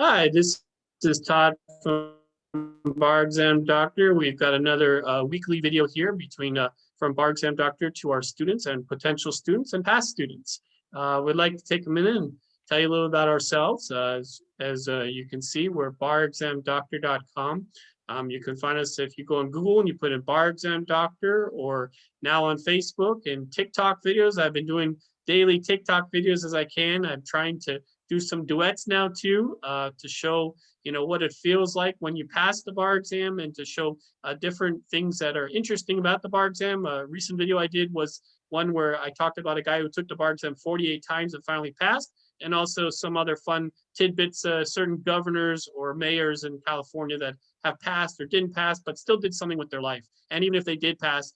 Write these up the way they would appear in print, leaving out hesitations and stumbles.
Hi, this is Todd from Bar Exam Doctor. We've got another weekly video here from Bar Exam Doctor to our students and potential students and past students. We'd like to take a minute and tell you a little about ourselves. As you can see, we're barexamdoctor.com. You can find us if you go on Google and you put in Bar Exam Doctor, or now on Facebook and TikTok videos. I've been doing daily TikTok videos as I can. I'm trying to do some duets now too, to show what it feels like when you pass the bar exam, and to show different things that are interesting about the bar exam. A recent video I did was one where I talked about a guy who took the bar exam 48 times and finally passed, and also some other fun tidbits, certain governors or mayors in California that have passed or didn't pass, but still did something with their life. And even if they did pass,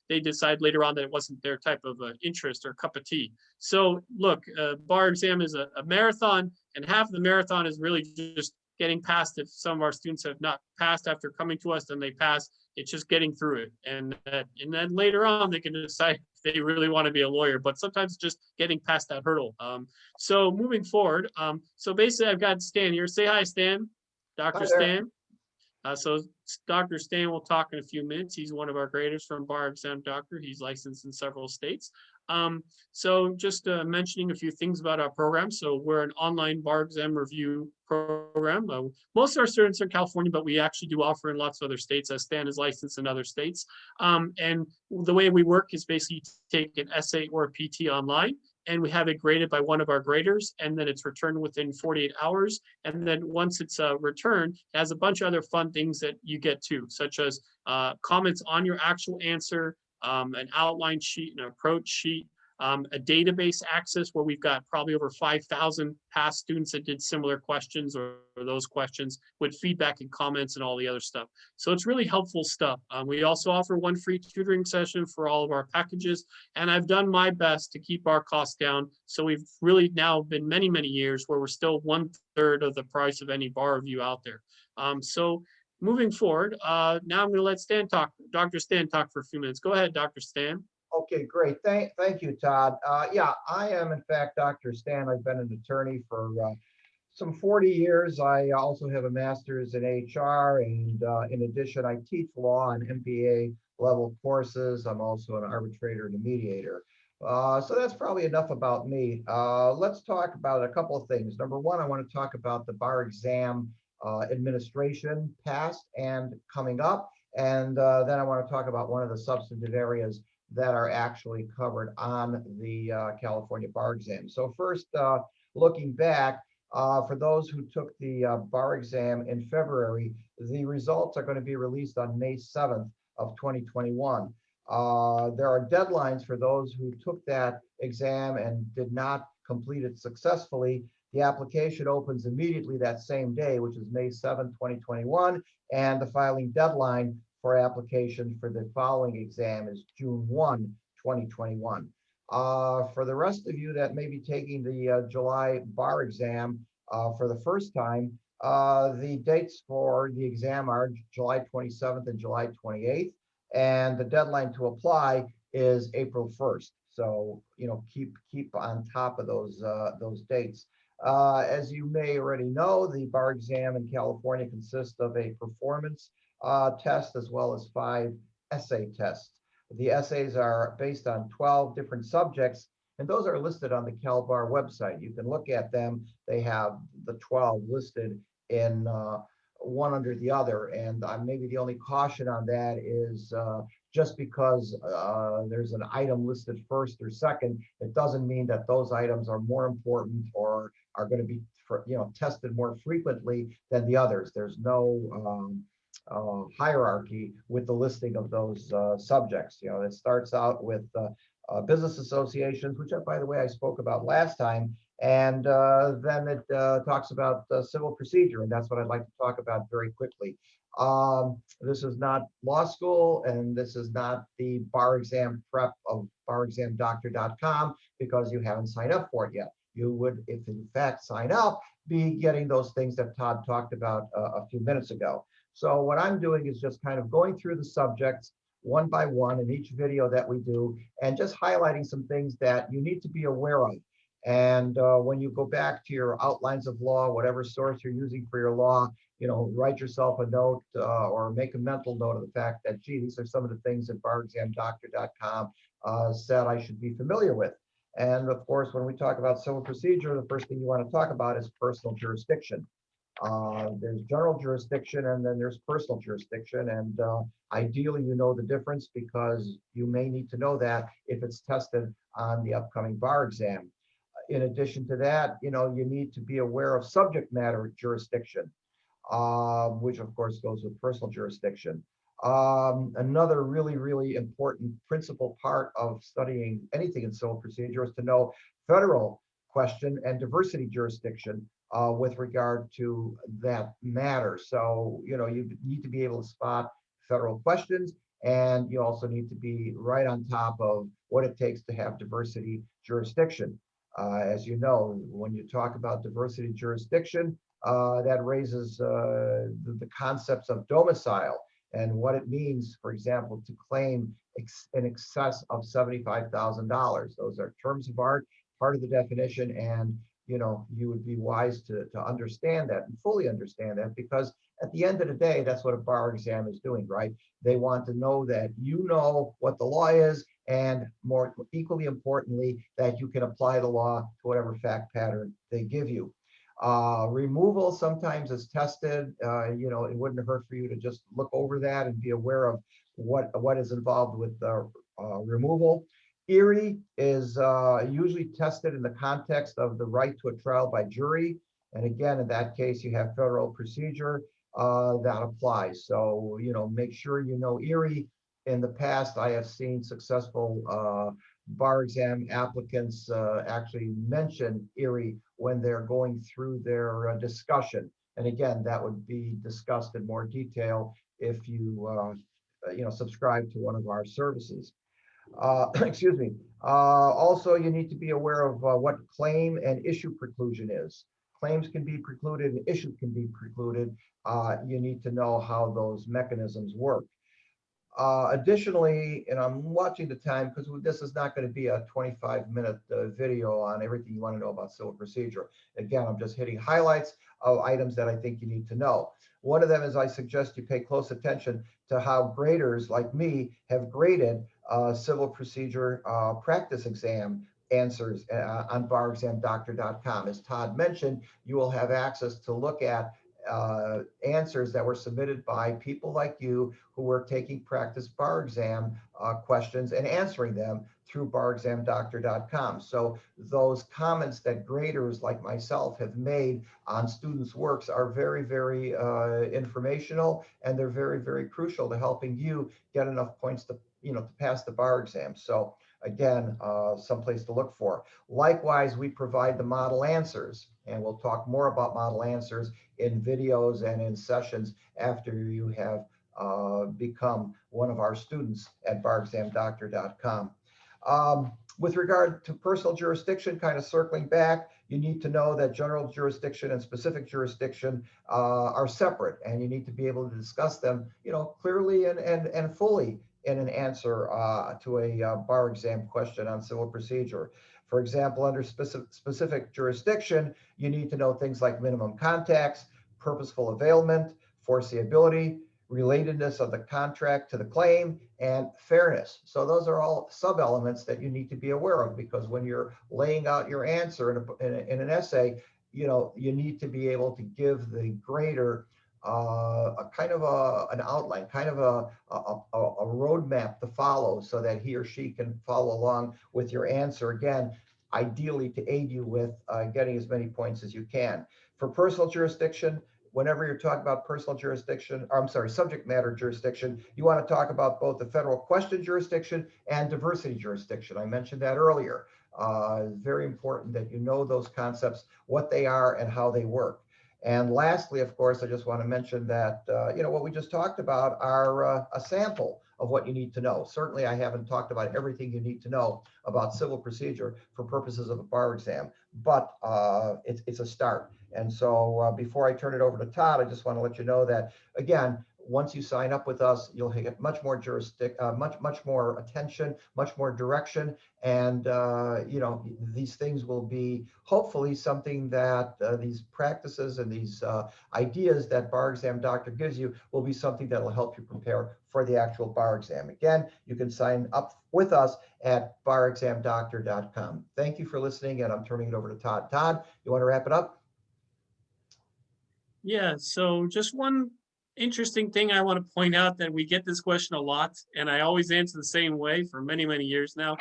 they decide later on that it wasn't their type of interest or cup of tea. So look, bar exam is a marathon, and half of the marathon is really just getting past. If some of our students have not passed after coming to us, then they pass. It's just getting through it. And then later on, they can decide if they really want to be a lawyer, but sometimes just getting past that hurdle. So moving forward, so basically I've got Stan here. Say hi, Stan. Dr. Hi there. Stan. So Dr. Stan will talk in a few minutes. He's one of our graders from Bar Exam Doctor. He's licensed in several states. So just mentioning a few things about our program. So we're an online bar exam review program. Most of our students are in California, but we actually do offer in lots of other states, as Stan is licensed in other states. And the way we work is basically take an essay or a PT online, and we have it graded by one of our graders, and then it's returned within 48 hours. And then once it's returned, it has a bunch of other fun things that you get too, such as comments on your actual answer, an outline sheet, an approach sheet, a database access where we've got probably over 5,000 past students that did similar questions or those questions, with feedback and comments and all the other stuff. So it's really helpful stuff. We also offer one free tutoring session for all of our packages, and I've done my best to keep our costs down. So we've really now been many, many years where we're still 1/3 of the price of any bar review out there. So moving forward, now I'm going to let Stan talk, Dr. Stan talk for a few minutes. Go ahead, Dr. Stan. Okay, great. Thank you, Todd. Yeah, I am in fact Dr. Stan. I've been an attorney for some 40 years. I also have a master's in HR, and in addition, I teach law and MBA level courses. I'm also an arbitrator and a mediator. So that's probably enough about me. Let's talk about a couple of things. Number one, I want to talk about the bar exam administration, past and coming up. And then I want to talk about one of the substantive areas that are actually covered on the California bar exam. So first, looking back, for those who took the bar exam in February, the results are going to be released on May 7th of 2021. There are deadlines for those who took that exam and did not complete it successfully. The application opens immediately that same day, which is May 7th, 2021, and the filing deadline for application for the following exam is June 1, 2021. For the rest of you that may be taking the July bar exam for the first time, the dates for the exam are July 27th and July 28th, and the deadline to apply is April 1st. So keep on top of those dates. As you may already know, the bar exam in California consists of a performance test as well as 5 essay tests. The essays are based on 12 different subjects, and those are listed on the CalBar website. You can look at them. They have the 12 listed in one under the other, and maybe the only caution on that is just because there's an item listed first or second, it doesn't mean that those items are more important or are going to be tested more frequently than the others. There's no hierarchy with the listing of those subjects. It starts out with business associations, which, by the way, I spoke about last time, and then it talks about civil procedure, and that's what I'd like to talk about very quickly. This is not law school, and this is not the bar exam prep of barexamdoctor.com, because you haven't signed up for it yet. You would, if in fact sign up, be getting those things that Todd talked about a few minutes ago. So what I'm doing is just kind of going through the subjects one by one in each video that we do, and just highlighting some things that you need to be aware of. And when you go back to your outlines of law, whatever source you're using for your law, write yourself a note or make a mental note of the fact that, gee, these are some of the things that barexamdoctor.com said I should be familiar with. And of course, when we talk about civil procedure, the first thing you want to talk about is personal jurisdiction. There's general jurisdiction and then there's personal jurisdiction. And ideally, you know the difference because you may need to know that if it's tested on the upcoming bar exam. In addition to that, you need to be aware of subject matter jurisdiction, which of course goes with personal jurisdiction. Another really, really important principal part of studying anything in civil procedure is to know federal question and diversity jurisdiction with regard to that matter. So, you need to be able to spot federal questions, and you also need to be right on top of what it takes to have diversity jurisdiction. As you know, when you talk about diversity jurisdiction, that raises the concepts of domicile and what it means, for example, to claim in excess of $75,000. Those are terms of art, part of the definition, and you would be wise to understand that and fully understand that, because at the end of the day, that's what a bar exam is doing, right? They want to know that you know what the law is, and more equally importantly, that you can apply the law to whatever fact pattern they give you. Removal sometimes is tested. It wouldn't hurt for you to just look over that and be aware of what is involved with removal. Erie is usually tested in the context of the right to a trial by jury. And again, in that case, you have federal procedure that applies. So, make sure you know Erie. In the past, I have seen successful bar exam applicants actually mention Erie when they're going through their discussion. And again, that would be discussed in more detail if you, subscribe to one of our services. Excuse me. Also, you need to be aware of what claim and issue preclusion is. Claims can be precluded and issues can be precluded. You need to know how those mechanisms work. Additionally, and I'm watching the time because this is not going to be a 25-minute video on everything you want to know about civil procedure. Again, I'm just hitting highlights of items that I think you need to know. One of them is I suggest you pay close attention to how graders like me have graded civil procedure practice exam answers on barexamdoctor.com. As Todd mentioned, you will have access to look at answers that were submitted by people like you who were taking practice bar exam questions and answering them through barexamdoctor.com. So those comments that graders like myself have made on students' works are very, very informational, and they're very, very crucial to helping you get enough points to pass the bar exam. So again, someplace to look for. Likewise, we provide the model answers, and we'll talk more about model answers in videos and in sessions after you have become one of our students at barexamdoctor.com. With regard to personal jurisdiction, kind of circling back, you need to know that general jurisdiction and specific jurisdiction are separate, and you need to be able to discuss them, clearly and fully in an answer to a bar exam question on civil procedure. For example, under specific jurisdiction, you need to know things like minimum contacts, purposeful availment, foreseeability, relatedness of the contract to the claim, and fairness. So those are all sub-elements that you need to be aware of, because when you're laying out your answer in an essay, you need to be able to give the grader a kind of an outline, kind of a roadmap to follow so that he or she can follow along with your answer. Again, ideally to aid you with getting as many points as you can. For personal jurisdiction, whenever you're talking about personal jurisdiction, or I'm sorry, subject matter jurisdiction, you want to talk about both the federal question jurisdiction and diversity jurisdiction. I mentioned that earlier. It's very important that you know those concepts, what they are and how they work. And lastly, of course, I just want to mention that, what we just talked about are a sample of what you need to know. Certainly, I haven't talked about everything you need to know about civil procedure for purposes of a bar exam, but it's a start. And so before I turn it over to Todd, I just want to let you know that, again, once you sign up with us, you'll get much more much more attention, much more direction, and these things will be hopefully something that these practices and these ideas that Bar Exam Doctor gives you will be something that will help you prepare for the actual bar exam. Again, you can sign up with us at barexamdoctor.com. Thank you for listening, and I'm turning it over to Todd. Todd, you want to wrap it up? Yeah, so just one interesting thing I want to point out, that we get this question a lot, and I always answer the same way for many, many years now.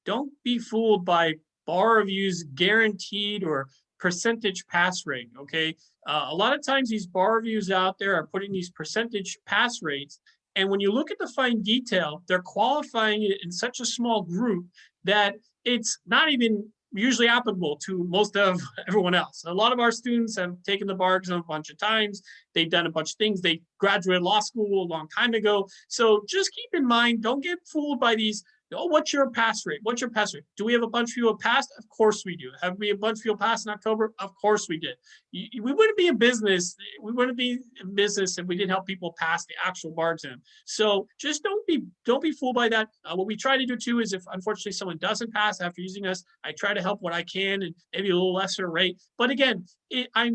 Don't be fooled by bar reviews guaranteed or percentage pass rate, okay? A lot of times these bar reviews out there are putting these percentage pass rates, and when you look at the fine detail, they're qualifying it in such a small group that it's not even usually applicable to most of everyone else. A lot of our students have taken the bar exam a bunch of times. They've done a bunch of things. They graduated law school a long time ago. So just keep in mind, don't get fooled by these. Oh, what's your pass rate? What's your pass rate? Do we have a bunch of people passed? Of course we do. Have we a bunch of people passed in October? Of course we did. We wouldn't be in business. We wouldn't be in business if we didn't help people pass the actual bar exam. So just don't be fooled by that. What we try to do too is, if unfortunately someone doesn't pass after using us, I try to help what I can, and maybe a little lesser rate. But again, I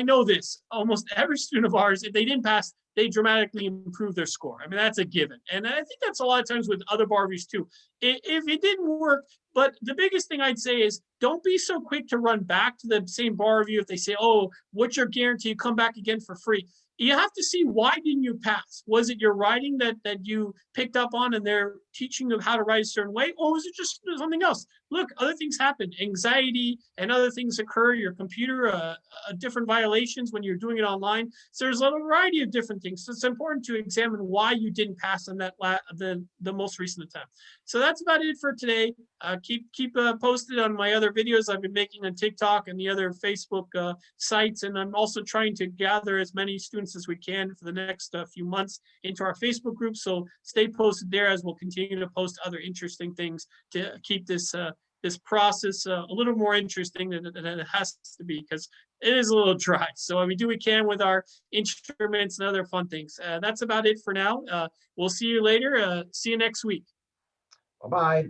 know this. Almost every student of ours, if they didn't pass, they dramatically improve their score. I mean, that's a given. And I think that's a lot of times with other bar reviews too. If it didn't work, but the biggest thing I'd say is, don't be so quick to run back to the same bar review if they say, oh, what's your guarantee? You come back again for free. You have to see, why didn't you pass? Was it your writing that you picked up on and they're teaching you how to write a certain way? Or was it just something else? Look, other things happen. Anxiety and other things occur. Your computer, different violations when you're doing it online. So there's a variety of different things. So it's important to examine why you didn't pass on that the most recent attempt. So that's about it for today. Keep posted on my other videos I've been making on TikTok and the other Facebook sites. And I'm also trying to gather as many students as we can for the next few months into our Facebook group. So stay posted there, as we'll continue to post other interesting things to keep this process a little more interesting than it has to be, because it is a little dry. So we do what we can with our instruments and other fun things. That's about it for now. We'll see you later. See you next week. Bye-bye.